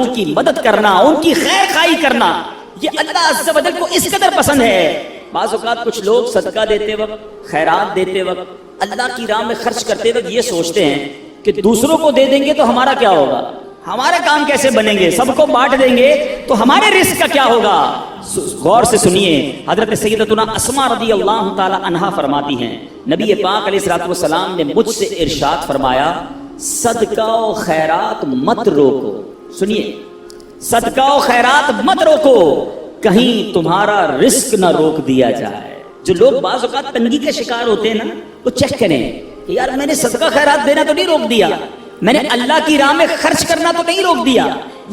ان کی مدد کرنا، ان کی خیر خواہی کرنا، یہ اللہ عز و جل کو اس قدر پسند ہے۔ بعض اوقات کچھ لوگ صدقہ دیتے وقت، خیرات دیتے وقت، اللہ کی راہ میں خرچ کرتے وقت یہ سوچتے ہیں کہ دوسروں کو دے دیں گے تو ہمارا کیا ہوگا، ہمارے کام کیسے بنیں گے، سب کو بانٹ دیں گے تو ہمارے رزق کا کیا ہوگا۔ غور سے سنیے، حضرت سیدتنا اسماء رضی اللہ تعالی عنہا فرماتی ہیں نبی پاک علیہ الصلوۃ والسلام نے مجھ سے ارشاد فرمایا صدقہ و خیرات مت روکو۔ سنیے، صدقہ و خیرات مت روکو، کہیں تمہارا رزق نہ روک دیا جائے۔ جو لوگ بعض اوقات تنگی کے شکار ہوتے ہیں نا، وہ چیک کریں کہ یار میں نے صدقہ خیرات دینا تو نہیں روک دیا، میں نے اللہ کی راہ میں خرچ کرنا تو نہیں روک دیا،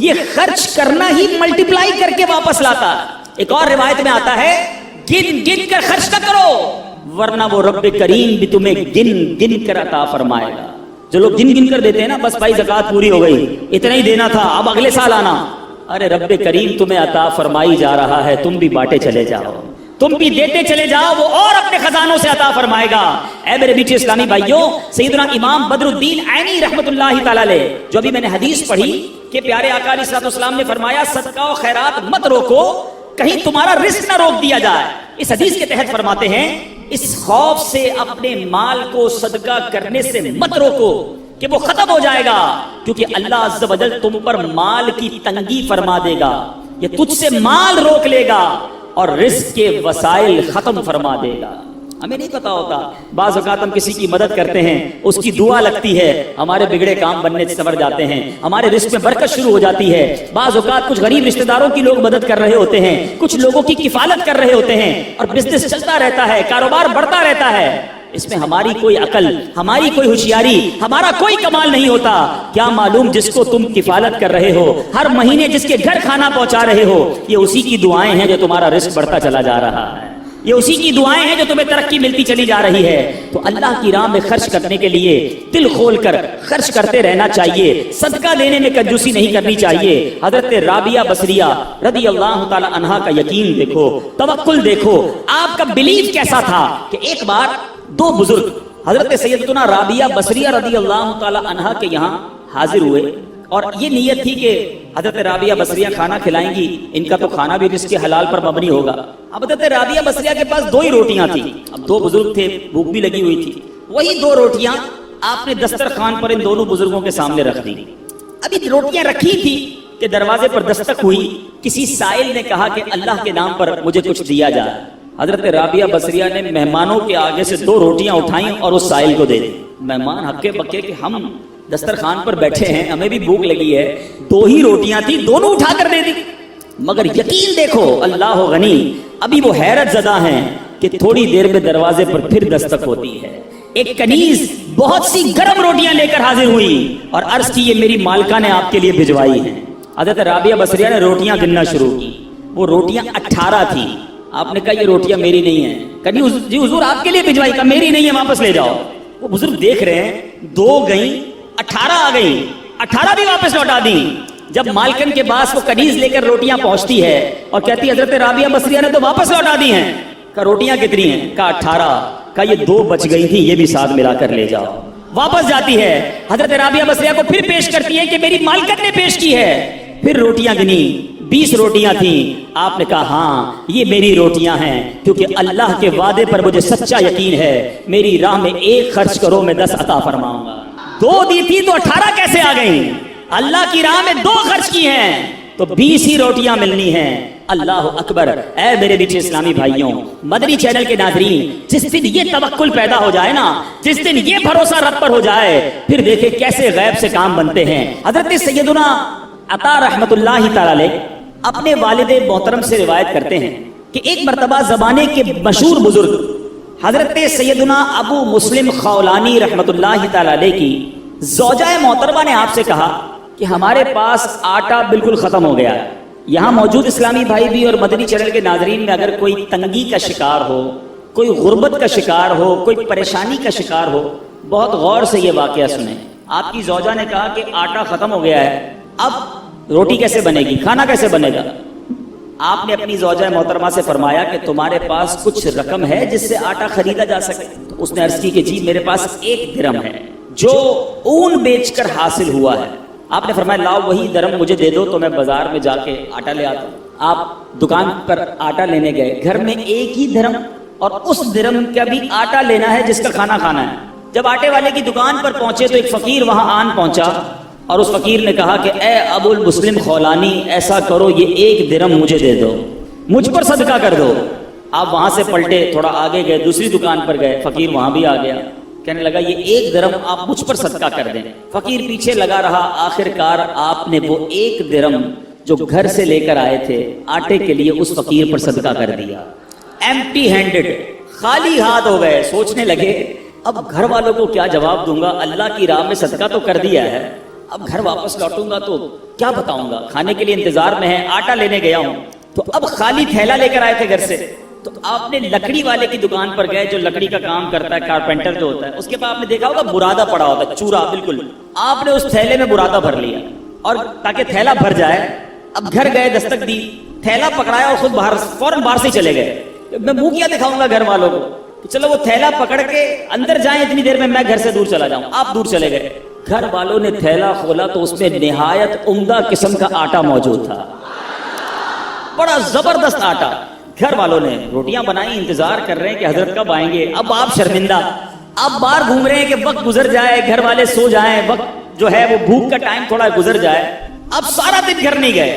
یہ خرچ کرنا ہی ملٹیپلائی کر کے واپس لاتا۔ ایک اور روایت میں آتا ہے گن گن کر خرچ نہ کرو ورنہ وہ رب کریم بھی تمہیں گن گن کر عطا فرمائے گا۔ جو لوگ گن گن کر دیتے ہیں نا، بس بھائی زکوٰۃ پوری ہو گئی، اتنا ہی دینا تھا، اب اگلے سال آنا، ارے رب کریم تمہیں عطا فرمائی جا رہا ہے، تم بھی بانٹے چلے جاؤ، تم بھی دیتے چلے جاؤ، وہ اور اپنے خزانوں سے عطا فرمائے گا۔ اے میرے میٹھے اسلامی بھائیوں، سیدنا امام بدر الدین عینی رحمت اللہ تعالی علیہ، جو ابھی میں نے حدیث پڑھی کہ پیارے آقا علیہ الصلوۃ والسلام نے فرمایا صدقہ و خیرات مت روکو، کہیں تمہارا رزق نہ روک دیا جائے۔ اس حدیث کے تحت فرماتے ہیں اس خوف سے اپنے مال کو صدقہ کرنے سے مت روکو کہ وہ ختم ہو جائے گا، کیونکہ اللہ عز و جل تم پر مال کی تنگی فرما دے گا، یہ تجھ سے مال روک لے گا اور رزق کے وسائل ختم فرما دے گا۔ ہمیں نہیں پتا ہوتا، بعض اوقات ہم کسی کی مدد کرتے ہیں، اس کی دعا لگتی ہے، ہمارے بگڑے کام بننے سے سنور جاتے ہیں، ہمارے رزق میں برکت شروع ہو جاتی ہے۔ بعض اوقات کچھ غریب رشتہ داروں کی لوگ مدد کر رہے ہوتے ہیں، کچھ لوگوں کی کفالت کر رہے ہوتے ہیں اور بزنس چلتا رہتا ہے، کاروبار بڑھتا رہتا ہے۔ اس میں ہماری کوئی عقل، ہماری کوئی ہوشیاری، ہمارا کوئی کمال نہیں ہوتا۔ کیا معلوم جس کو تم کفالت کر رہے ہو، ہر مہینے جس کے گھر کھانا پہنچا رہے ہو، یہ اسی کی دعائیں ہیں جو تمہارا رزق بڑھتا چلا جا رہا ہے، یہ اسی کی دعائیں ہیں جو تمہیں ترقی ملتی چلی جا رہی ہے۔ تو اللہ کی راہ میں خرچ کرنے کے لیے دل کھول کر خرچ کرتے رہنا چاہیے، صدقہ دینے میں کنجوسی نہیں کرنی چاہیے۔ حضرت رابعہ بصریہ رضی اللہ تعالی عنہا کا یقین دیکھو، توکل دیکھو، آپ کا بلیف کیسا تھا کہ ایک بار دو بزرگ حضرت سیدتنا رابعہ بصریہ رضی اللہ تعالی عنہا کے یہاں حاضر ہوئے اور یہ نیت تھی کہ حضرت رابعہ بصریہ کھانا کھلائیں گی، ان کا تو کھانا بھی رزق حلال پر مبنی ہوگا۔ اب حضرت رابعہ بصریہ کے پاس دو ہی روٹیاں تھیں، اب دو بزرگ تھے، بھوک بھی لگی ہوئی تھی، وہی دو روٹیاں آپ نے دسترخوان پر ان دونوں بزرگوں کے سامنے رکھ دی۔ ابھی روٹیاں رکھی تھی کہ دروازے پر دستک ہوئی، کسی سائل نے کہا کہ اللہ کے نام پر مجھے کچھ دیا جائے۔ حضرت رابعہ بصریہ نے مہمانوں کے آگے سے دو روٹیاں اٹھائیں اور اس سائل کو دے دی۔ مہمان ہکے بکے کہ ہم دسترخوان پر بیٹھے ہیں، ہمیں بھی بھوک لگی ہے، دو ہی روٹیاں تھی، دونوں اٹھا کر دے دی۔ مگر یقین دیکھو اللہ غنی، ابھی وہ حیرت زدہ ہیں کہ تھوڑی دیر میں دروازے پر پھر دستک ہوتی ہے۔ ایک کنیز بہت سی گرم روٹیاں لے کر حاضر ہوئی اور عرض کی یہ میری مالکہ نے آپ کے لیے بھجوائی ہیں۔ حضرت رابعہ بصریہ نے روٹیاں گننا شروع کی، وہ روٹیاں 18 تھیں۔ آپ نے کہا یہ روٹیاں میری نہیں ہیں۔ کہا جی حضور آپ کے لیے بھجوائی، کہا میری نہیں ہے، واپس لے جاؤ۔ وہ بزرگ دیکھ رہے ہیں، 2 گئیں 18 آ گئیں، 18 بھی واپس لوٹا دی۔ جب مالکن کے پاس وہ کنیز لے کر روٹیاں پہنچتی ہے اور کہتی ہے حضرت رابعہ بصریہ نے تو واپس لوٹا دی ہیں۔ کہا روٹیاں کتنی ہیں؟ کہا 18۔ کہا یہ 2 بچ گئی تھیں، یہ بھی ساتھ ملا کر لے جاؤ۔ واپس جاتی ہے، حضرت رابعہ بصریہ کو پھر پیش کرتی ہے کہ میری مالکن نے پیش کی ہے۔ پھر روٹیاں گنی، 20 روٹیاں تھیں۔ آپ نے کہا ہاں یہ میری روٹیاں ہیں، کیونکہ اللہ کے وعدے پر مجھے سچا یقین ہے، میری راہ میں 1 خرچ کرو میں 10 عطا فرماؤں گا۔ 2 دی تھی تو 18 کیسے آ گئیں؟ اللہ کی راہ میں 2 خرچ کی ہیں تو 20 ہی روٹیاں ملنی ہیں۔ اللہ اکبر۔ اے میرے میٹھے اسلامی بھائیوں، مدنی چینل کے ناظرین، جس دن یہ توکل پیدا ہو جائے نا، جس دن یہ بھروسہ رب پر ہو جائے، پھر دیکھیں کیسے غیب سے کام بنتے ہیں۔ حضرت سیدنا عطا رحمت اللہ تعالی علیہ اپنے والد محترم سے روایت کرتے ہیں کہ ایک مرتبہ زمانے کے مشہور بزرگ حضرت سیدنا ابو مسلم خولانی رحمت اللہ تعالی علیہ کی زوجہ محترمہ نے آپ سے کہا کہ ہمارے پاس آٹا بالکل ختم ہو گیا ہے۔ یہاں موجود اسلامی بھائی بھی اور مدنی چینل کے ناظرین میں اگر کوئی تنگی کا شکار ہو، کوئی غربت کا شکار ہو، کوئی پریشانی کا شکار ہو، بہت غور سے یہ واقعہ سنیں۔ آپ کی زوجہ نے کہا کہ آٹا ختم ہو گیا ہے، اب روٹی کیسے بنے گی، کھانا کیسے بنے گا؟ آپ نے اپنی زوجہ محترمہ سے فرمایا کہ تمہارے پاس کچھ رقم ہے جس سے آٹا خریدا جا سکے؟ تو اس نے عرض کی کہ جی میرے پاس 1 درہم ہے جو اون بیچ کر حاصل ہوا ہے، آپ نے فرمایا لاؤ وہی درم مجھے دے دو تو میں بازار میں جا کے آٹا لے آتا ہوں۔ آپ دکان پر آٹا لینے گئے، گھر میں ایک ہی درم اور اس درم کا بھی آٹا لینا ہے جس کا کھانا کھانا ہے۔ جب آٹے والے کی دکان پر پہنچے تو ایک فقیر وہاں آن پہنچا اور اس فقیر نے کہا کہ اے ابو المسلم خولانی، ایسا کرو یہ ایک درم مجھے دے دو، مجھ پر صدقہ کر دو۔ آپ وہاں سے پلٹے، تھوڑا آگے گئے، دوسری دکان پر گئے، فقیر وہاں بھی آ گیا، کہنے لگا یہ ایک درم آپ مجھ پر صدقہ کر دیں۔ فقیر پیچھے لگا رہا، آخر کار آپ نے وہ ایک درم جو گھر سے لے کر آئے تھے آٹے کے لیے اس فقیر پر صدقہ کر دیا۔ ایمپٹی ہینڈڈ، خالی ہاتھ ہو گئے، سوچنے لگے اب گھر والوں کو کیا جواب دوں گا، اللہ کی راہ میں صدقہ تو کر دیا ہے، اب گھر واپس لوٹوں گا تو کیا بتاؤں گا، کھانے کے لیے انتظار میں ہے، آٹا لینے گیا ہوں، تو اب خالی تھیلا لے کر آئے تھے گھر سے۔ تو آپ نے لکڑی والے کی دکان پر گئے جو لکڑی کا کام کرتا ہے، کارپینٹر جو ہوتا ہے، اس کے پاس آپ نے دیکھا ہوگا برادہ پڑا ہوتا ہے، چورا بالکل، آپ نے اس تھیلے میں برادہ بھر لیا اور تاکہ تھیلا بھر جائے، اب گھر گئے، دستک دی، تھیلا پکڑایا اور خود باہر فوراً باہر سے چلے گئے۔ میں منہ کیا دکھاؤں گا گھر والوں کو کہ چلو وہ تھیلا پکڑ کے اندر جائیں، اتنی دیر میں گھر سے دور چلا جاؤں، آپ دور چلے گئے۔ گھر والوں نے تھیلا کھولا تو اس میں نہایت عمدہ قسم کا آٹا موجود تھا، بڑا زبردست آٹا۔ گھر والوں نے روٹیاں بنائی، انتظار کر رہے ہیں کہ حضرت کب آئیں گے۔ اب آپ شرمندہ، اب باہر گھوم رہے ہیں کہ وقت گزر جائے، گھر والے سو جائیں، وقت جو ہے وہ بھوک کا ٹائم تھوڑا گزر جائے۔ اب سارا دن گھر نہیں گئے،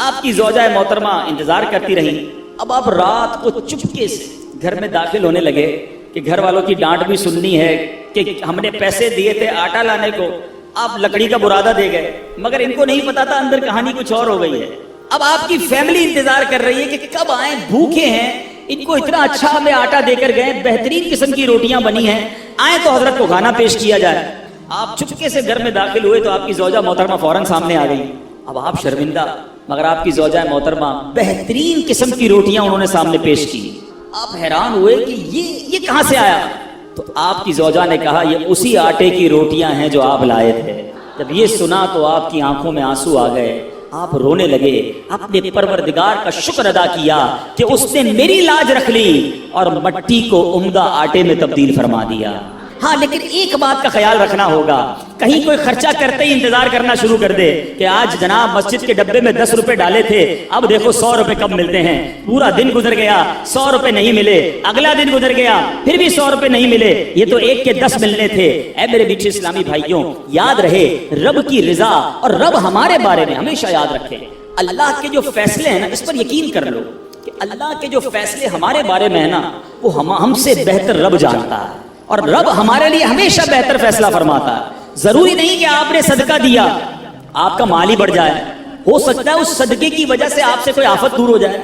آپ کی زوجہ محترمہ انتظار کرتی رہی۔ اب آپ رات کو چپکے سے گھر میں داخل ہونے لگے کہ گھر والوں کی ڈانٹ بھی سننی ہے کہ ہم نے پیسے دیے تھے آٹا لانے کو، آپ لکڑی کا برادہ دے گئے، مگر ان کو نہیں پتا تھا اندر کہانی کچھ اور ہو گئی ہے۔ اب آپ کی فیملی انتظار کر رہی ہے کہ کب آئیں، بھوکے ہیں، ان کو اتنا اچھا ہمیں آٹا دے کر گئے، بہترین قسم کی روٹیاں بنی ہیں، آئیں تو حضرت کو کھانا پیش کیا جائے۔ آپ چپکے سے گھر میں داخل ہوئے تو آپ کی زوجہ محترمہ فوراً سامنے آ گئی۔ اب آپ شرمندہ، مگر آپ کی زوجہ محترمہ بہترین قسم کی روٹیاں انہوں نے سامنے پیش کی۔ آپ حیران ہوئے کہ یہ کہاں سے آیا؟ تو آپ کی زوجہ نے کہا یہ اسی آٹے کی روٹیاں ہیں جو آپ لائے تھے۔ جب یہ سنا تو آپ کی آنکھوں میں آنسو آ گئے، آپ رونے لگے، اپنے پروردگار کا شکر ادا کیا کہ اس نے میری لاج رکھ لی اور مٹی کو عمدہ آٹے میں تبدیل فرما دیا۔ ہاں لیکن ایک بات کا خیال رکھنا ہوگا، کہیں کوئی خرچہ کرتے ہی انتظار کرنا شروع کر دے کہ آج جناب مسجد کے ڈبے میں 10 روپے ڈالے تھے، اب دیکھو 100 روپے کب ملتے ہیں، پورا دن گزر گیا 100 روپے نہیں ملے، اگلا دن گزر گیا پھر بھی 100 روپے نہیں ملے، یہ تو 1 کے 10 ملنے تھے۔ اے میرے میٹھے اسلامی بھائیوں، یاد رہے رب کی رضا اور رب ہمارے بارے میں ہمیشہ یاد رکھے، اللہ کے جو فیصلے ہیں نا اس پر یقین کر لو کہ اللہ کے جو فیصلے ہمارے بارے میں ہے نا وہ ہم سے بہتر رب جانتا ہے، اور رب ہمارے لیے ہمیشہ بہتر فیصلہ فرماتا ہے۔ ضروری نہیں کہ آپ نے صدقہ دیا آپ کا مال ہی بڑھ جائے، ہو سکتا ہے اس صدقے کی وجہ سے آپ سے کوئی آفت دور ہو جائے،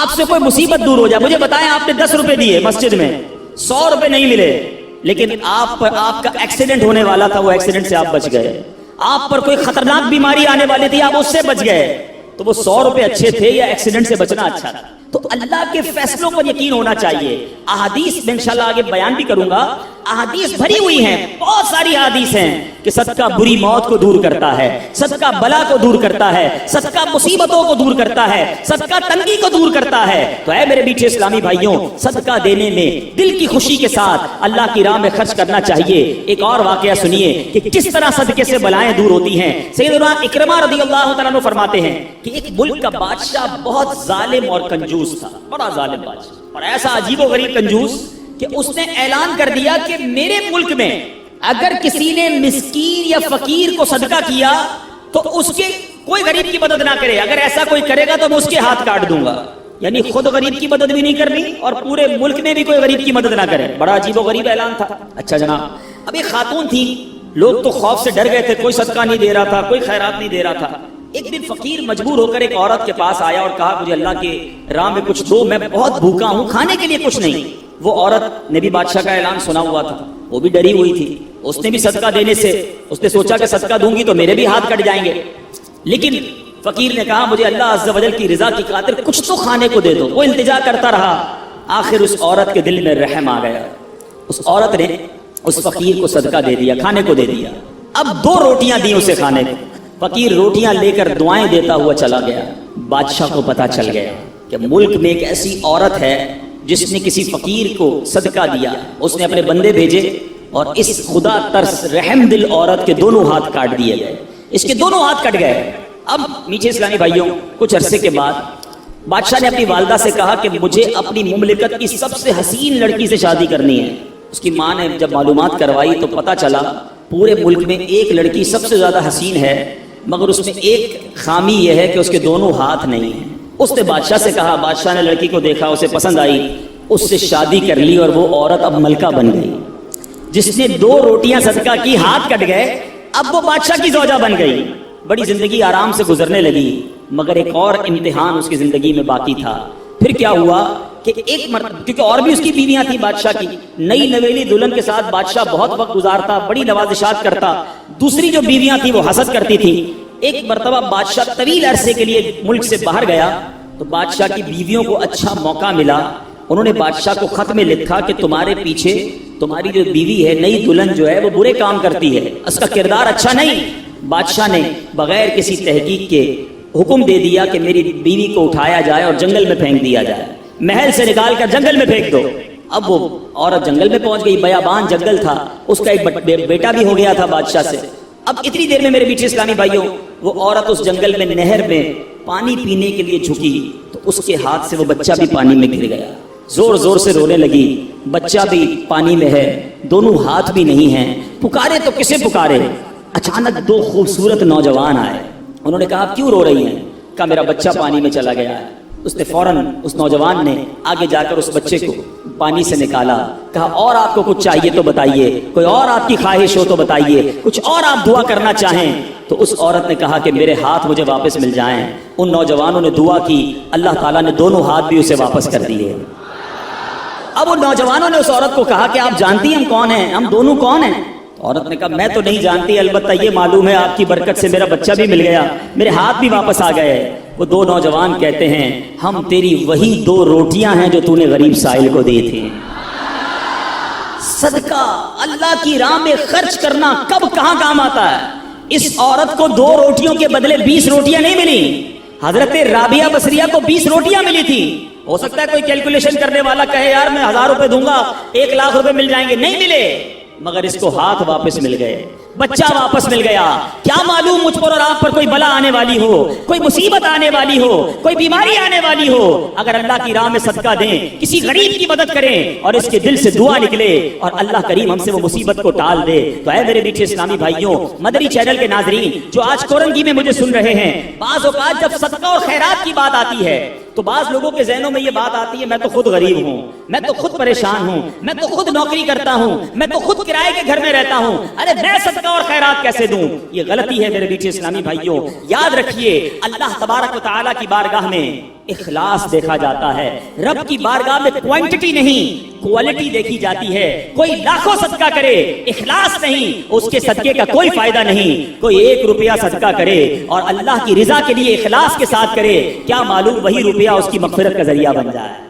آپ سے کوئی مصیبت دور ہو جائے۔ مجھے بتائیں، آپ نے 10 روپے دیے مسجد میں، 100 روپے نہیں ملے، لیکن آپ کا ایکسیڈنٹ ہونے والا تھا، وہ ایکسیڈنٹ سے آپ بچ گئے، آپ پر کوئی خطرناک بیماری آنے والی تھی، آپ اس سے بچ گئے، تو وہ 100 روپے اچھے تھے یا ایکسیڈنٹ سے بچنا اچھا تھا؟ تو اللہ کے فیصلوں پر یقین ہونا چاہیے۔ احادیث میں انشاءاللہ آگے بیان بھی کروں گا، احادیث بھری ہوئی ہیں، بہت ساری احادیث ہیں کہ صدقہ بری موت کو دور کرتا ہے، صدقہ بلا کو دور کرتا ہے، صدقہ مصیبتوں کو دور کرتا ہے، صدقہ تنگی کو دور کرتا ہے۔ تو اے میرے میٹھے اسلامی بھائیوں، صدقہ دینے میں دل کی خوشی کے ساتھ اللہ کی راہ میں خرچ کرنا چاہیے۔ ایک اور واقعہ سنیے کہ کس طرح صدقے سے بلائیں دور ہوتی ہیں۔ سیدنا اکرمہ رضی اللہ تعالیٰ عنہ فرماتے ہیں کہ ایک ملک کا بادشاہ بہت ظالم اور کنجوس تھا، بڑا ظالم بادشاہ، اور ایسا عجیب و غریب کنجوس کہ اس نے اعلان کر دیا کہ میرے ملک میں اگر کسی نے مسکین یا فقیر کو صدقہ کیا تو اس کے کوئی غریب کی مدد نہ کرے، اگر ایسا کوئی کرے گا تو میں اس کے ہاتھ کاٹ دوں گا۔ یعنی خود غریب کی مدد بھی نہیں کرنی اور پورے ملک میں بھی کوئی غریب کی مدد نہ کرے۔ بڑا عجیب و غریب اعلان تھا۔ اچھا جناب، اب ایک خاتون تھی، لوگ تو خوف سے ڈر گئے تھے، کوئی صدقہ نہیں دے رہا تھا، کوئی خیرات نہیں دے رہا تھا۔ ایک دن فقیر مجبور ہو کر ایک عورت کے پاس آیا اور کہا مجھے اللہ کے راہ میں کچھ دو، میں بہت بھوکا ہوں، کھانے کے لیے کچھ نہیں۔ وہ عورت نے بھی بادشاہ کا اعلان سنا ہوا تھا، وہ بھی ڈری ہوئی تھی، اس نے بھی صدقہ دینے سے اس نے سوچا کہ صدقہ دوں گی تو میرے بھی ہاتھ کٹ جائیں گے، لیکن فقیر نے کہا مجھے اللہ عز و جل کی رضا کی خاطر کچھ تو کھانے کو دے دو۔ وہ التجا کرتا رہا، آخر اس عورت کے دل میں رحم آ گیا، اس عورت نے اس فقیر کو صدقہ دے دیا، کھانے کو دے دیا۔ اب 2 روٹیاں دی اسے کھانے کو، فقیر روٹیاں لے کر دعائیں دیتا ہوا چلا گیا۔ بادشاہ کو پتا چل گیا کہ ملک میں ایک ایسی عورت ہے جس نے کسی فقیر کو صدقہ دیا۔ اس نے اپنے بندے بھیجے اور اس خدا ترس رحم دل عورت کے دونوں ہاتھ کاٹ دیے گئے۔ اس کے دونوں ہاتھ کٹ گئے۔ اب میٹھے اسلامی بھائیوں، کچھ عرصے کے بعد بادشاہ نے اپنی والدہ سے کہا کہ مجھے اپنی مملکت کی سب سے حسین لڑکی سے شادی کرنی ہے۔ اس کی ماں نے جب معلومات کروائی تو پتہ چلا پورے ملک میں ایک لڑکی سب سے زیادہ حسین ہے، مگر اس میں ایک خامی یہ ہے کہ اس کے دونوں ہاتھ نہیں ہیں۔ اس نے بادشاہ سے کہا، بادشاہ نے لڑکی کو دیکھا، اسے پسند آئی، اس سے شادی کر لی اور وہ عورت اب ملکہ بن گئی۔ جس نے 2 روٹیاں صدقہ کی، ہاتھ کٹ گئے، اب وہ بادشاہ کی زوجہ بن گئی۔ بڑی زندگی آرام سے گزرنے لگی، مگر ایک اور امتحان اس کی زندگی میں باقی تھا۔ پھر کیا ہوا کہ ایک مرتبہ، کیونکہ اور بھی اس کی بیویاں تھیں بادشاہ کی، نئی نویلی دلہن کے ساتھ بادشاہ بہت وقت گزارتا، بڑی نوازشات کرتا، دوسری جو بیویاں تھیں وہ حسد کرتی تھیں۔ ایک مرتبہ بادشاہ طویل عرصے کے لیے ملک سے باہر گیا تو بادشاہ کی بیویوں کو اچھا موقع ملا، انہوں نے بادشاہ کو خط میں لکھا کہ تمہارے پیچھے تمہاری جو بیوی ہے، نئی دلہن جو ہے، وہ برے کام کرتی ہے، اس کا کردار اچھا نہیں۔ بادشاہ نے بغیر کسی تحقیق کے حکم دے دیا کہ میری بیوی کو اٹھایا جائے اور جنگل میں پھینک دیا جائے، محل سے نکال کر جنگل میں پھینک دو۔ اب وہ عورت جنگل میں پہنچ گئی، بیابان جنگل تھا، اس کا ایک بیٹا بھی ہو گیا تھا بادشاہ سے۔ اب اتنی دیر میں میرے میٹھے اسلامی بھائیوں، وہ عورت اس جنگل میں نہر میں پانی پینے کے لیے جھکی تو اس کے ہاتھ سے وہ بچہ بھی پانی میں گر گیا، زور زور سے رونے لگی، بچہ بھی پانی میں ہے، دونوں ہاتھ بھی نہیں ہیں، پکارے تو کسے پکارے؟ اچانک 2 خوبصورت نوجوان آئے، انہوں نے کہا آپ کیوں رو رہی ہیں؟ کہا میرا بچہ پانی میں چلا گیا ہے۔ اس نے فوراً اس نوجوان نے آگے جا کر اس بچے کو پانی سے نکالا، کہا اور آپ کو کچھ چاہیے تو بتائیے، کوئی اور آپ کی خواہش ہو تو بتائیے، کچھ اور آپ دعا کرنا چاہیں تو۔ اس عورت نے کہا کہ میرے ہاتھ مجھے واپس مل جائیں۔ ان نوجوانوں نے دعا کی، اللہ تعالیٰ نے دونوں ہاتھ بھی اسے واپس کر دیے۔ اب ان نوجوانوں نے اس عورت کو کہا کہ آپ جانتی ہیں ہم کون ہیں، ہم دونوں کون ہیں؟ عورت نے کہا میں تو نہیں جانتی، البتہ یہ معلوم ہے آپ کی برکت سے میرا بچہ بھی مل گیا، میرے ہاتھ بھی واپس آ گئے۔ وہ 2 نوجوان کہتے ہیں ہم تیری وہی 2 روٹیاں ہیں جو تو نے غریب سائل کو دی تھی۔ صدقہ اللہ کی راہ میں خرچ کرنا کب کہاں کام آتا ہے؟ اس عورت کو 2 روٹیوں کے بدلے 20 روٹیاں نہیں ملی، حضرت رابعہ بصریہ کو 20 روٹیاں ملی تھی۔ ہو سکتا ہے کوئی کیلکولیشن کرنے والا کہے یار میں 1000 روپے دوں گا 1 لاکھ روپے مل جائیں گے، نہیں ملے، مگر اس کو ہاتھ واپس مل گئے، بچہ واپس مل گیا۔ کیا معلوم مجھ پر اور آپ پر کوئی بلا آنے والی ہو، کوئی مصیبت آنے والی ہو، کوئی بیماری آنے والی ہو، اگر اللہ کی راہ میں صدقہ دیں، کسی غریب کی مدد کریں اور اس کے دل سے دعا نکلے اور اللہ کریم ہم سے وہ مصیبت کو ٹال دے تو اے میرے میٹھے اسلامی بھائیوں، مدنی چینل کے ناظرین جو آج کورنگی میں مجھے سن رہے ہیں، بعض اوقات جب صدقہ اور خیرات کی بات آتی ہے تو بعض لوگوں کے ذہنوں میں یہ بات آتی ہے میں تو خود غریب ہوں، میں تو خود پریشان ہوں، میں تو خود نوکری کرتا ہوں، میں تو خود کرائے کے گھر میں رہتا ہوں، ارے میں صدقہ اور خیرات کیسے دوں؟ یہ غلطی ہے میرے میٹھے اسلامی بھائیوں۔ یاد رکھیے اللہ تبارک و تعالیٰ کی بارگاہ میں اخلاص دیکھا جاتا ہے، رب کی بارگاہ میں کوانٹٹی نہیں کوالٹی دیکھی جاتی ہے۔ کوئی لاکھوں صدقہ کرے اخلاص نہیں، اس کے صدقے کا کوئی فائدہ نہیں۔ کوئی 1 روپیہ صدقہ کرے اور اللہ کی رضا کے لیے اخلاص کے ساتھ کرے، کیا معلوم وہی روپیہ اس کی مغفرت کا ذریعہ بن جائے۔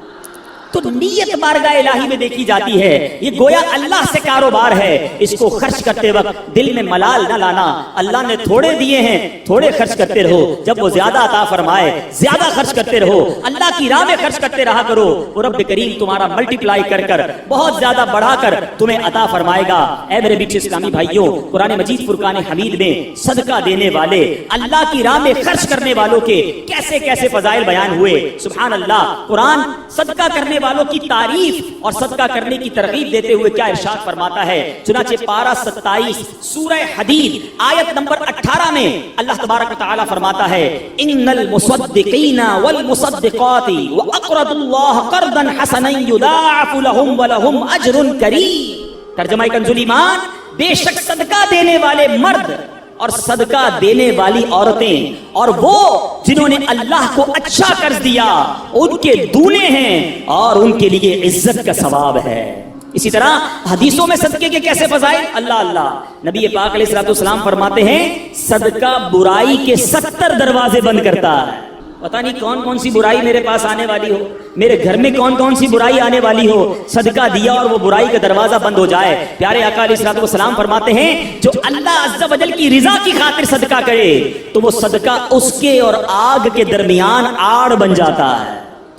تو نیت بارگاہ الہی میں دیکھی جاتی ہے، یہ گویا اللہ سے کاروبار ہے۔ اس کو خرچ کرتے وقت دل میں ملال نہ لانا، اللہ نے تھوڑے دیے ہیں تھوڑے خرچ کرتے رہو، جب وہ زیادہ عطا فرمائے زیادہ خرچ کرتے رہو، اللہ کی راہ میں خرچ کرتے رہا کرو، وہ رب کریم تمہارا ملٹیپلائی کر کر بہت زیادہ بڑھا کر تمہیں عطا فرمائے گا۔ اے میرے میٹھے اسلامی بھائیوں، قرآن مجید فرقان حمید میں صدقہ دینے والے، اللہ کی راہ میں خرچ کرنے والوں کے کیسے کیسے فضائل بیان ہوئے، سبحان اللہ۔ قرآن صدقہ کرنے والوں کی تعریف اور صدقہ کرنے کی ترغیب دیتے ہوئے کیا ارشاد فرماتا ہے؟ چنانچہ پارہ 27 سورہ حدید آیت نمبر 18 میں اللہ تبارک و تعالی فرماتا ہے ان المصدقین والمصدقات واقرضوا اللہ قرضا حسنا یضاعف لهم ولهم اجر کریم۔ ترجمہ کنز ایمان، بے شک صدقہ دینے والے مرد اور صدقہ دینے والی عورتیں اور وہ جنہوں نے اللہ کو اچھا قرض دیا ان کے دونے ہیں اور ان کے لیے عزت کا ثواب ہے۔ اسی طرح حدیثوں میں صدقے کے کیسے فضائل، اللہ اللہ، نبی پاک علیہ الصلوۃ والسلام فرماتے ہیں صدقہ برائی کے 70 دروازے بند کرتا ہے۔ پتہ نہیں کون کون سی برائی میرے پاس آنے والی ہو، میرے گھر میں کون کون سی برائی آنے والی ہو، صدقہ دیا اور وہ برائی کا دروازہ بند ہو جائے۔ پیارے آقا علیہ الصلوۃ والسلام فرماتے ہیں جو اللہ عز و جل کی رضا کی خاطر صدقہ کرے تو وہ صدقہ اس کے اور آگ کے درمیان آڑ بن جاتا ہے۔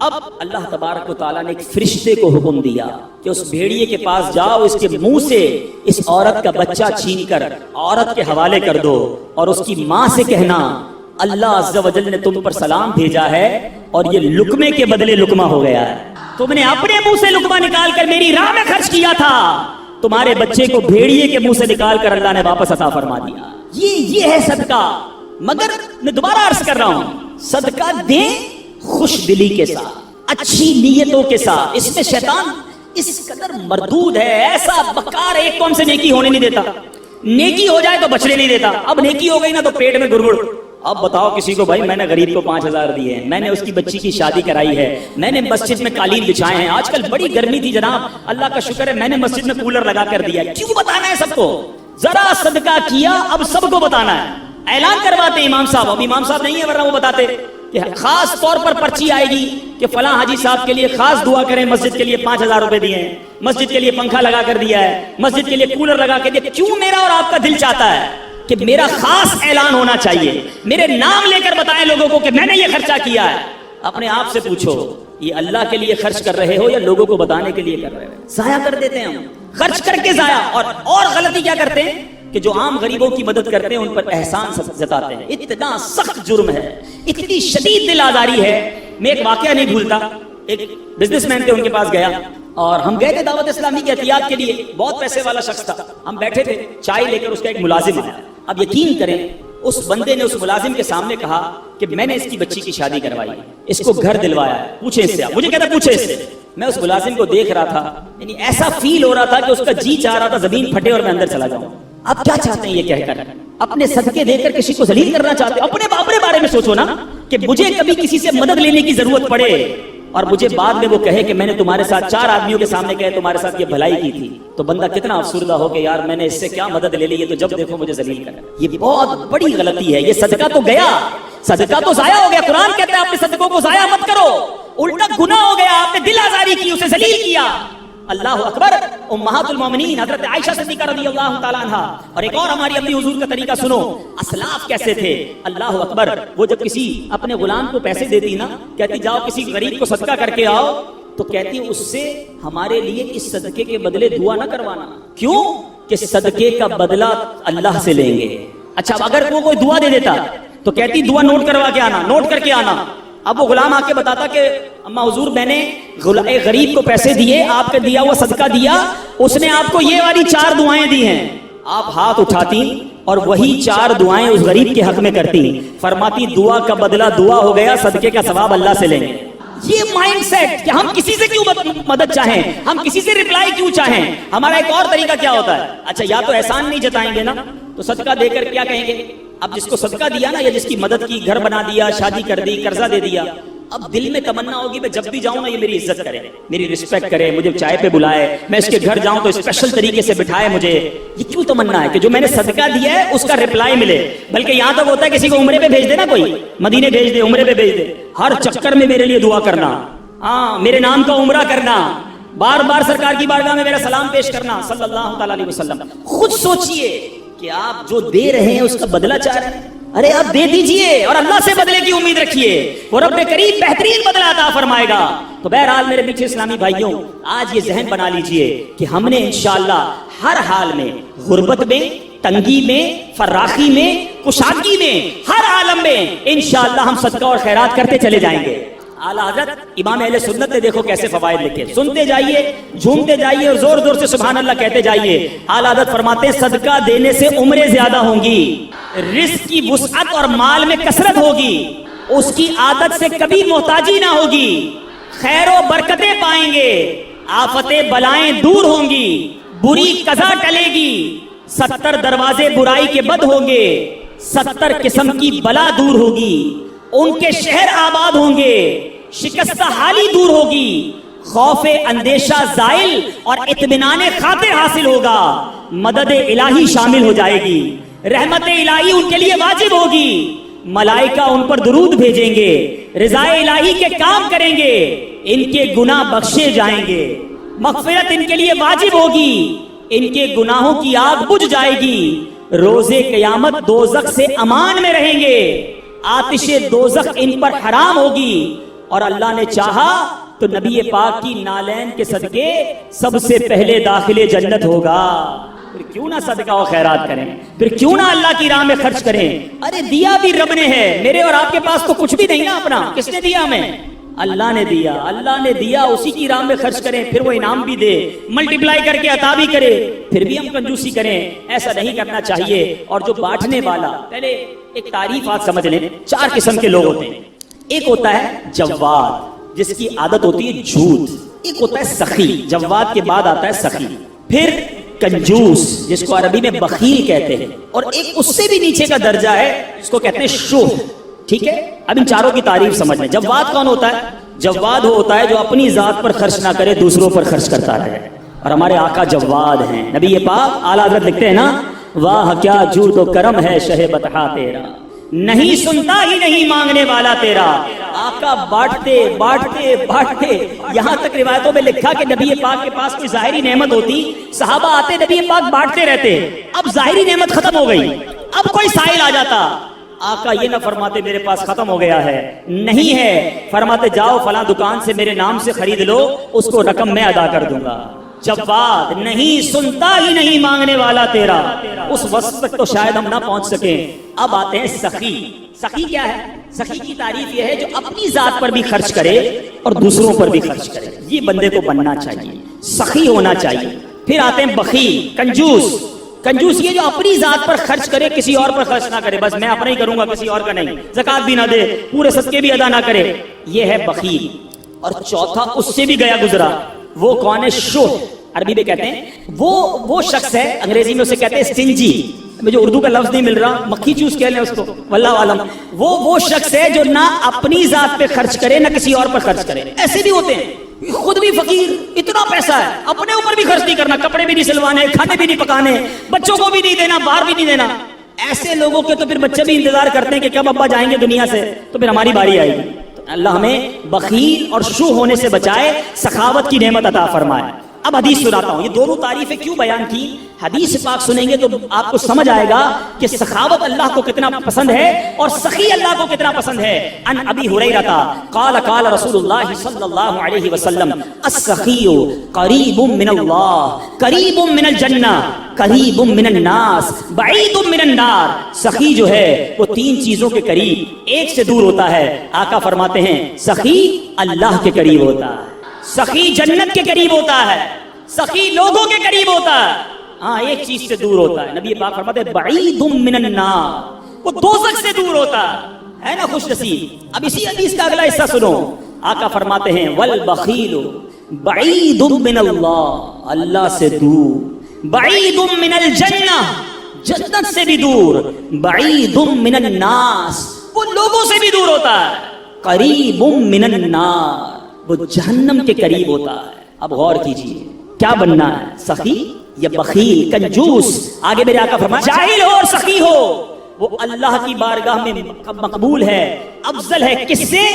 اب اللہ تبارک و تعالیٰ نے ایک فرشتے کو حکم دیا کہ اس بھیڑیے کے پاس جاؤ، اس کے منہ سے اس عورت کا بچہ چھین کر عورت کے حوالے کر دو اور اس کی ماں سے کہنا اللہ عز و جل نے تم پر سلام بھیجا ہے اور یہ لقمے کے بدلے لقمہ ہو گیا ہے، تم نے اپنے منہ سے لقمہ نکال کر میری راہ میں خرچ کیا تھا، تمہارے بچے کو بھیڑیے کے منہ سے نکال کر اللہ نے واپس عطا فرما دیا۔ یہ ہے صدقہ۔ مگر میں دوبارہ عرض کر رہا ہوں، صدقہ دیں خوش دلی کے ساتھ، اچھی نیتوں کے ساتھ۔ اس میں شیطان اس قدر مردود ہے، ایسا بکار ایک کو ہم سے نیکی ہونے نہیں دیتا، نیکی ہو جائے تو بچنے نہیں دیتا، اب نیکی ہو گئی نا تو پیٹ میں گڑگڑ۔ اب بتاؤ کسی کو بھائی میں نے غریب کو 5,000 دیے ہیں، میں نے اس کی بچی کی شادی کرائی ہے، میں نے مسجد میں قالین بچھائے ہیں، آج کل بڑی گرمی تھی جناب، اللہ کا شکر ہے میں نے مسجد میں کولر لگا کر دیا ہے، کیوں بتانا ہے سب کو؟ ذرا صدقہ کیا اب سب کو بتانا ہے، اعلان کرواتے امام صاحب، اب امام صاحب نہیں ہے ورنہ وہ بتاتے کہ خاص طور پر پرچی آئے گی کہ فلاں حاجی صاحب کے لیے خاص دعا کریں، مسجد کے لیے 5,000 روپے دیے ہیں، مسجد کے لیے پنکھا لگا کر دیا ہے، مسجد کے لیے کولر لگا کے دیا۔ کیوں میرا اور آپ کا دل چاہتا ہے کہ میرا خاص اعلان ہونا چاہیے، میرے نام لے کر بتائیں لوگوں کو کہ میں نے یہ خرچہ کیا ہے؟ اپنے آپ سے پوچھو یہ اللہ کے لیے خرچ کر رہے ہو یا لوگوں کو بتانے کے لیے کر رہے ہو؟ ضائع کر دیتے ہیں ہم، خرچ کر کے ضائع۔ اور غلطی کیا کرتے ہیں کہ جو عام غریبوں کی مدد کرتے ہیں ان پر احسان جتاتے ہیں۔ اتنا سخت جرم ہے، اتنی شدید دل آزاری ہے۔ میں ایک واقعہ نہیں بھولتا، ایک بزنس مین تھے، ان کے پاس گیا اور ہم گئے تھے دعوت اسلامی کی احتیاط کے لیے، بہت پیسے والا شخص تھا، ہم بیٹھے تھے چائے لے کر، اس کا ایک ملازم آیا۔ اب یقین کریں اس بندے نے اس ملازم کے سامنے کہا کہ میں نے اس کی بچی کی شادی کروائی، اس کو گھر دلوایا ہے، پوچھیں اس سے۔ مجھے کہتا پوچھیں اس سے۔ میں اس ملازم کو دیکھ رہا تھا، یعنی ایسا فیل ہو رہا تھا کہ اس کا جی چاہ رہا تھا زمین پھٹے اور میں اندر چلا جاؤں۔ اب کیا چاہتے ہیں یہ کہہ کر؟ اپنے صدقے دے کر کسی کو ذلیل کرنا چاہتے ہیں؟ اپنے بارے میں سوچو نا کہ مجھے کبھی کسی سے مدد لینے کی ضرورت پڑے اور مجھے بعد میں وہ کہے کہ میں نے تمہارے ساتھ 4 آدمیوں کے سامنے کہے تمہارے ساتھ یہ بھلائی کی تھی، تو بندہ کتنا افسردہ ہو کہ یار میں نے اس سے کیا مدد لے لی، یہ تو جب دیکھو مجھے ذلیل کرے۔ یہ بہت بڑی غلطی ہے، یہ صدقہ تو گیا، صدقہ تو ضائع ہو گیا۔ قرآن کہتا ہے اپنے صدقوں کو ضائع مت کرو، الٹا گناہ ہو گیا، آپ نے دل آزاری کی، اسے ذلیل کیا۔ اللہ اکبر۔ امہات المومنین حضرت عائشہ صدیقہ رضی اللہ تعالیٰ عنہ، اور ایک اور ہماری اپنی حضور کا طریقہ سنو، اسلاف کیسے تھے۔ اللہ اکبر۔ وہ جب کسی اپنے غلام کو پیسے دیتی نا، کہتی جاؤ کسی غریب کو صدقہ کر کے آؤ، تو کہتی اس سے ہمارے لیے اس صدقے کے بدلے دعا نہ کروانا، کیوں کہ صدقے کا بدلہ اللہ سے لیں گے۔ اچھا اگر وہ کوئی دعا دے دیتا تو کہتی دعا نوٹ کروا کے آنا، نوٹ کر کے آنا۔ اب وہ غلام آ کے بتاتا کہ اما حضور میں نے غریب کو پیسے دیے، آپ کا دیا ہوا صدقہ دیا، اس نے آپ کو یہ والی 4 دعائیں دی ہیں۔ آپ ہاتھ اٹھاتی اور وہی 4 دعائیں اس غریب کے حق میں کرتی، فرماتی دعا کا بدلہ دعا ہو گیا، صدقے کا ثواب اللہ سے لیں گے۔ یہ مائنڈ سیٹ کہ ہم کسی سے کیوں مدد چاہیں، ہم کسی سے ریپلائی کیوں چاہیں۔ ہمارا ایک اور طریقہ کیا ہوتا ہے، اچھا یا تو احسان نہیں جتائیں گے نا، تو صدقہ دے کر کیا کہیں گے؟ اب جس کو صدقہ دیا نا یا جس کی مدد کی، گھر بنا دیا، شادی کر دی، قرضہ دے دیا، اب دل میں تمنا ہوگی میں جب بھی جاؤں نا یہ میری عزت کرے، میری رسپیکٹ کرے، مجھے چائے پہ بلائے، میں اس کے گھر جاؤں تو اسپیشل طریقے سے بٹھائے مجھے۔ یہ کیوں تمنا ہے کہ جو میں نے صدقہ دیا ہے اس کا ریپلائی ملے؟ بلکہ یہاں تک ہوتا ہے کسی کو عمرے پہ بھیج دے نا، کوئی مدینے بھیج دے، عمرے پہ بھیج دے، ہر چکر میں میرے لیے دعا کرنا، ہاں میرے نام کا عمرہ کرنا، بار بار سرکار کی بارگاہ میں میرا سلام پیش کرنا صلی اللہ تعالی علیہ وسلم۔ خود سوچئے کہ آپ جو دے رہے ہیں اس کا بدلہ چاہ رہے ہیں، ارے آپ دے دیجئے اور اللہ سے بدلے کی امید رکھیے، وہ رب کریم بہترین بدلہ عطا فرمائے گا۔ تو بہرحال میرے میٹھے اسلامی بھائیوں، آج یہ ذہن بنا لیجئے کہ ہم نے انشاءاللہ ہر حال میں، غربت میں، تنگی میں، فراخی میں، کشادگی میں، ہر عالم میں انشاءاللہ ہم صدقہ اور خیرات کرتے چلے جائیں گے۔ اعلیٰ حضرت امام اہل سنت نے دیکھو کیسے فوائد لکھے، سنتے جائیے، جھومتے جائیے اور زور زور سے سبحان اللہ کہتے جائیے۔ اعلیٰ حضرت فرماتے ہیں صدقہ دینے سے عمریں زیادہ ہوں گی، رزق کی وسعت اور مال میں کثرت ہوگی، اس کی عادت سے کبھی محتاجی نہ ہوگی، خیر و برکتیں پائیں گے، آفتیں بلائیں دور ہوں گی، بری قضا ٹلے گی، 70 دروازے برائی کے بند ہوں گے، 70 قسم کی بلا دور ہوگی، ان کے شہر آباد ہوں گے، شکستہ حالی دور ہوگی، خوف اندیشہ زائل اور اطمینان خاطر حاصل ہوگا، مدد الہی شامل ہو جائے گی، رحمت الہی ان کے لیے واجب ہوگی، ملائکہ ان پر درود بھیجیں گے، رضا الہی کے کام کریں گے، ان کے گناہ بخشے جائیں گے، مغفرت ان کے لیے واجب ہوگی، ان کے گناہوں کی آگ بجھ جائے گی، روز قیامت دوزخ سے امان میں رہیں گے، آتش دوزخ ان پر حرام ہوگی، اور اللہ نے چاہا تو نبی پاک کی نالین کے صدقے سب سے پہلے داخل جنت ہوگا. پھر کیوں نہ صدقہ و خیرات کریں, پھر کیوں نہ اللہ کی راہ میں خرچ کریں. ارے دیا بھی رب نے ہے, میرے اور آپ کے پاس تو کچھ بھی نہیں نا اپنا, کس نے دیا ہمیں؟ اللہ نے دیا. اللہ نے دیا, اسی کی راہ میں خرچ کریں, پھر وہ انعام بھی دے, ملٹیپلائی کر کے عطا بھی کرے, پھر بھی ہم کنجوسی کریں. ایسا نہیں کرنا چاہیے. اور جو بانٹنے والا, پہلے ایک تعریف آپ سمجھ لیں, 4 قسم کے لوگ ہوتے ہیں. ایک ہوتا ہے جواد, جس کی عادت ہوتی ہے جھوٹ. ایک ہوتا ہے سخی, جواد کے بعد آتا ہے سخی. پھر کنجوس, جس کو عربی میں بخیل کہتے ہیں. اور ایک اس سے بھی نیچے کا درجہ ہے جس کو کہتے ہیں شح. ٹھیک ہے, اب ان چاروں کی تعریف سمجھ لیں. جواد کون ہوتا ہے؟ جواد وہ ہوتا ہے جو اپنی ذات پر خرچ نہ کرے, دوسروں پر خرچ کرتا رہے. اور ہمارے آقا جواد ہیں. نبی پاک اعلیٰ حضرت لکھتے ہیں نا, واہ کیا جود و کرم ہے شہ بطحا تیرا, نہیں سنتا ہی نہیں مانگنے والا تیرا. آقا بانٹتے بانٹتے بانٹتے, یہاں تک روایتوں میں لکھا کہ نبی پاک کے پاس کوئی ظاہری نعمت ہوتی, صحابہ آتے, نبی پاک بانٹتے رہتے. اب ظاہری نعمت ختم ہو گئی, اب کوئی سائل آ جاتا, آقا یہ نہ فرماتے میرے پاس ختم ہو گیا ہے, نہیں ہے, فرماتے جاؤ فلاں دکان سے میرے نام سے خرید لو, اس کو رقم میں ادا کر دوں گا. جواد, نہیں سنتا ہی نہیں مانگنے والا تیرا. اس وقت تک تو شاید ہم نہ پہنچ سکیں. اب آتے ہیں سخی. سخی کیا ہے؟ سخی کی تعریف یہ ہے جو اپنی ذات پر بھی خرچ کرے اور دوسروں پر بھی خرچ کرے. یہ بندے کو بننا چاہیے, سخی ہونا چاہیے. پھر آتے ہیں بخیل, کنجوس. کنجوس یہ جو اپنی ذات پر خرچ کرے, کسی اور پر خرچ نہ کرے, بس میں اپنا ہی کروں گا, کسی اور کا نہیں. زکات بھی نہ دے, پورے صدقے بھی ادا نہ کرے, یہ ہے بخیل. اور چوتھا اس سے بھی گیا گزرا, وہ کون ہے؟ شح. عربی میں کہتے ہیں وہ شخص ہے, انگریزی میں اسے کہتے ہیں سٹنجی. مجھے اردو کا لفظ نہیں مل رہا, مکھی چوس کہہ لیں اس کو, واللہ عالم. وہ شخص ہے جو نہ اپنی ذات پہ خرچ کرے نہ کسی اور پر خرچ کرے. ایسے بھی ہوتے ہیں, خود بھی فقیر, اتنا پیسہ ہے, اپنے اوپر بھی خرچ نہیں کرنا, کپڑے بھی نہیں سلوانے, کھانے بھی نہیں پکانے, بچوں کو بھی نہیں دینا, باہر بھی نہیں دینا. ایسے لوگوں کے تو پھر بچے بھی انتظار کرتے ہیں کہ کب ابا جائیں گے دنیا سے, تو پھر ہماری باری آئے گی. اللہ ہمیں بخیل اور شح ہونے سے بچائے, سخاوت کی نعمت عطا فرمائے. اب حدیث سناتا ہوں. یہ دونوں تعریفیں کیوں بیان کی, حدیث پاک سنیں گے تو آپ کو سمجھ آئے گا کہ سخاوت اللہ کو کتنا پسند ہے اور سخی اللہ کو کتنا پسند ہے. ان ابی ہریرہ قال قال رسول اللہ صلی اللہ علیہ وسلم السخی قریب من اللہ قریب من الجنہ قریب من الناس بعید من النار. سخی جو ہے وہ 3 چیزوں کے قریب, ایک سے دور ہوتا ہے. آقا فرماتے ہیں سخی اللہ کے قریب ہوتا ہے, سخی جنت کے قریب ہوتا ہے, سخی لوگوں کے قریب ہوتا ہے. ہاں, ایک چیز سے دور ہوتا ہے. نبی پاک فرماتے ہیں بعید من النار, وہ دوزخ سے دور ہوتا ہے نا, خوش نصیب. اب اسی حدیث کا اگلا حصہ سنو. آقا فرماتے ہیں والبخیل بعید من اللہ, اللہ سے دور, بعید من الجنہ, جنت سے بھی دور, بعید من الناس, وہ لوگوں سے بھی دور ہوتا ہے, قریب من النار, وہ جہنم کے قریب ہوتا ہے. اب غور کیجئے, کیا بننا ہے, سخی یا بخیل, کنجوس؟ آگے میرے آقا فرمائے جاہل ہو اور سخی ہو, وہ اللہ کی بارگاہ میں مقبول ہے, افضل ہے. کس سے؟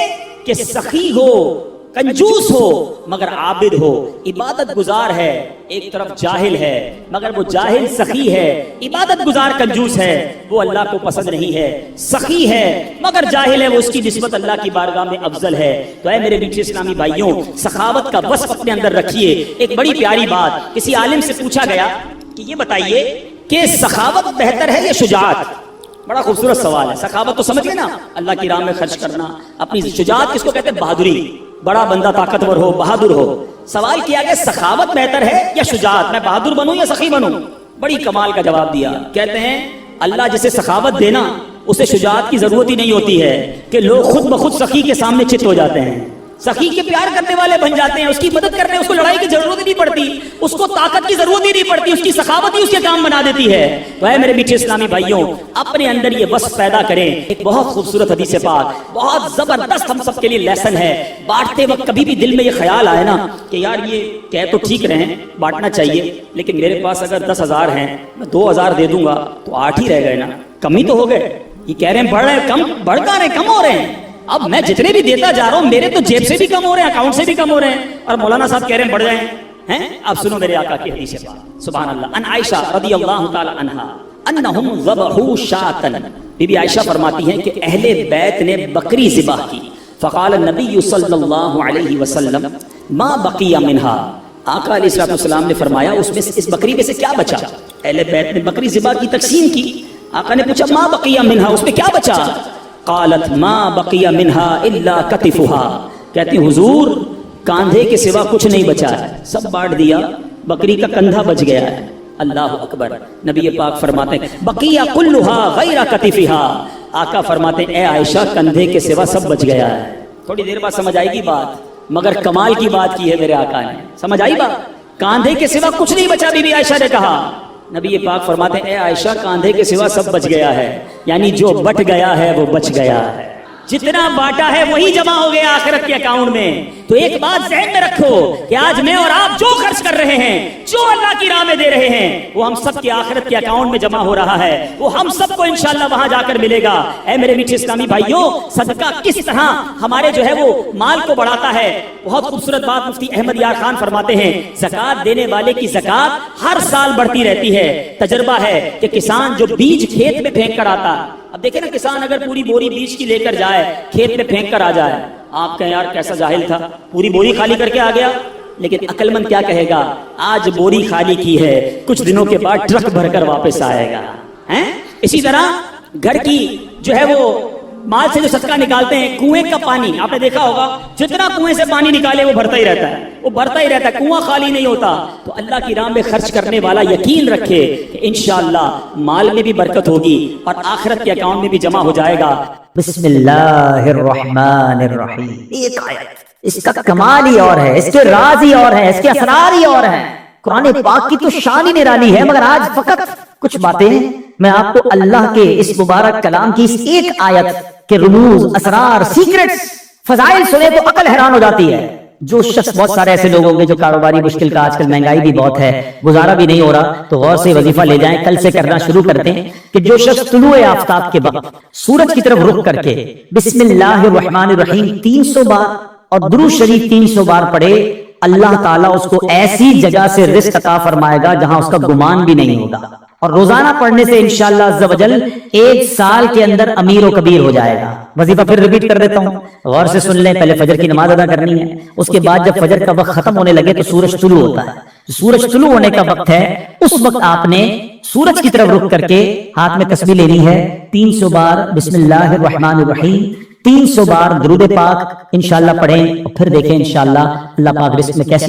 کہ سخی ہو, کنجوس ہو مگر عابد ہو, عبادت گزار ہے, ایک طرف جاہل ہے مگر وہ جاہل سخی ہے, عبادت گزار کنجوس ہے, وہ اللہ کو پسند نہیں ہے. سخی ہے مگر جاہل ہے, وہ اس کی نسبت اللہ کی بارگاہ میں افضل ہے. تو اے میرے میٹھے اسلامی بھائیوں, سخاوت کا وصف اپنے اندر رکھیے. ایک بڑی پیاری بات, کسی عالم سے پوچھا گیا کہ یہ بتائیے کہ سخاوت بہتر ہے یا شجاعت؟ بڑا خوبصورت سوال ہے. سخاوت تو سمجھ گئے نا, اللہ کی راہ میں خرچ کرنا. اپنی شجاعت کس کو کہتے ہیں؟ بہادری, بڑا بندہ طاقتور ہو, بہادر ہو. سوال کیا گیا سخاوت بہتر ہے یا شجاعت, میں بہادر بنوں یا سخی بنوں؟ بڑی کمال کا جواب دیا. کہتے ہیں اللہ جسے سخاوت دینا اسے شجاعت کی ضرورت ہی نہیں ہوتی ہے کہ لوگ خود بخود سخی کے سامنے چت ہو جاتے ہیں, سخی کے پیار کرنے والے بن جاتے ہیں, اس کی مدد کرتے ہیں, اس کو لڑائی کی ضرورت ہی نہیں پڑتی, اس کو طاقت کی ضرورت ہی نہیں پڑتی, اس کی سخاوت ہی اس کے کام بنا دیتی ہے. تو اے میرے میٹھے اسلامی بھائیوں, اپنے اندر یہ وصف پیدا کریں. ایک بہت خوبصورت حدیث پاک, بہت زبردست ہم سب کے لیے لیسن ہے. بانٹتے وقت کبھی بھی دل میں یہ خیال آئے نا کہ یار یہ کہہ تو ٹھیک رہے ہیں, بانٹنا چاہیے, لیکن میرے پاس اگر 10,000 ہیں, میں 2,000 دے دوں گا تو 8 ہی رہ گئے نا, کم ہی تو ہو گئے. یہ کہہ رہے ہیں بڑھ رہے ہیں, کم بڑھ کر رہے, کم ہو رہے ہیں. اب میں جتنے بھی دیتا جا رہا ہوں میرے تو جیب سے بھی کم ہو رہے ہیں, اکاؤنٹ سے بھی کم ہو رہے ہیں, اور مولانا صاحب کہہ رہے ہیں بڑھ جائیں ہیں. اب سنو میرے آقا کی حدیث پاک, سبحان اللہ. ان عائشہ رضی اللہ تعالی عنہا انہم ذبحوا شاۃ, بی بی عائشہ فرماتی ہیں کہ اہل بیت نے بکری ذبح کی. فقال النبی صلی اللہ علیہ وسلم ما بقی منہا، آقا علیہ السلام نے فرمایا اس میں اس بکری میں سے کیا بچا؟ اہل بیت نے بکری ذبح کی تقسیم کی، آقا نے پوچھا ما بقی منہا، اس میں کیا بچا؟ قالت ما بقی منہا الا کتفها، کہتی حضور کاندھے کے سوا کچھ نہیں بچا ہے، سب بانٹ دیا، بکری کا کندھا بچ گیا ہے۔ اللہ اکبر۔ نبی پاک فرماتے ہیں بقیہ کلھا غیر کتفها، آقا فرماتے ہیں اے عائشہ کندھے کے سوا سب بچ گیا ہے۔ تھوڑی دیر بعد سمجھ آئے گی بات، مگر کمال کی بات کی ہے میرے آقا نے، سمجھ آئی بات؟ کاندھے کے سوا کچھ نہیں بچا، بی بی عائشہ نے کہا۔ نبی پاک فرماتے ہیں اے عائشہ کاندھے کے سوا سب بچ گیا ہے، یعنی جو بٹ گیا ہے وہ بچ گیا ہے، جتنا بانٹا ہے وہی جمع ہو گیا آخرت کے اکاؤنٹ میں۔ تو ایک بات ذہن میں رکھو کہ آج میں اور آپ جو خرچ کر رہے ہیں، جو اللہ کی راہ میں دے رہے ہیں، وہ ہم سب کے آخرت کے اکاؤنٹ میں جمع ہو رہا ہے، وہ ہم سب کو انشاءاللہ وہاں جا کر ملے گا۔ اے میرے میٹھے اسلامی بھائیوں، صدقہ کس طرح ہمارے جو ہے وہ مال کو بڑھاتا ہے، بہت خوبصورت بات مفتی احمد یار خان فرماتے ہیں، زکوٰۃ دینے والے کی زکوٰۃ ہر سال بڑھتی رہتی ہے۔ تجربہ ہے کہ کسان جو بیج کھیت میں پھینک کر آتا، اب دیکھیں نا کسان اگر پوری بوری بیج کی لے کر جائے کھیت میں پھینک کر آ جائے، آپ کہیں یار کیسا جاہل تھا، پوری بوری خالی کر کے آ گیا، لیکن عقل مند کیا کہے گا آج بوری خالی کی ہے، کچھ دنوں کے بعد ٹرک بھر کر واپس آئے گا۔ اسی طرح گھر کی جو ہے وہ مال سے جو صدقہ نکالتے ہیں، کنویں کا پانی آپ نے دیکھا ہوگا، جتنا کنویں سے پانی نکالے وہ بھرتا ہی رہتا ہے، وہ بھرتا ہی رہتا ہے، کنواں خالی نہیں ہوتا۔ تو اللہ کی راہ میں خرچ کرنے والا یقین رکھے کہ انشاءاللہ مال میں بھی برکت ہوگی اور آخرت کے اکاؤنٹ میں بھی جمع ہو جائے گا۔ بسم اللہ الرحمن الرحیم، ایک آیت، اس کا کمال ہی اور ہے، اس کے راز ہی اور ہے، اس کے اسرار ہی اور ہیں۔ قرآن پاک کی تو شان ہی نرالی ہے، مگر آج فقط کچھ باتیں میں آپ کو اللہ کے اس مبارک کلام کی اس ایک آیت کے رموز، اسرار، سیکرٹس، فضائل سنے تو عقل حیران ہو جاتی ہے۔ جو شخص، بہت سارے ایسے لوگ ہوں گے جو کاروباری مشکل کا، آج کل مہنگائی بھی بہت ہے، گزارا بھی نہیں ہو رہا، تو غور سے وظیفہ لے جائیں، کل سے کرنا شروع کرتے ہیں کہ جو شخص طلوع آفتاب کے وقت سورج کی طرف رخ کر کے بسم اللہ الرحمن الرحیم 300 بار اور درود شریف 300 بار پڑھے، اللہ تعالیٰ اس کو ایسی جگہ سے رزق عطا فرمائے گا جہاں اس کا گمان بھی نہیں ہوگا، اور روزانہ پڑھنے سے انشاءاللہ عز و جل 1 سال کے اندر امیر و کبیر ہو جائے گا۔ وظیفہ پھر ریپیٹ کر دیتا ہوں، غور سے سن لیں۔ پہلے فجر کی نماز ادا کرنی ہے، اس کے بعد جب فجر کا وقت ختم ہونے لگے تو سورج طلوع ہوتا ہے، سورج طلوع ہونے کا وقت ہے، اس وقت آپ نے سورج کی طرف رخ کر کے ہاتھ میں تسبیح لینی ہے، 300 بار بسم اللہ الرحمن الرحیم، 300 بار درود پاک انشاءاللہ پڑھیں، اور پھر دیکھیں انشاءاللہ اللہ پاک رزق میں کیسی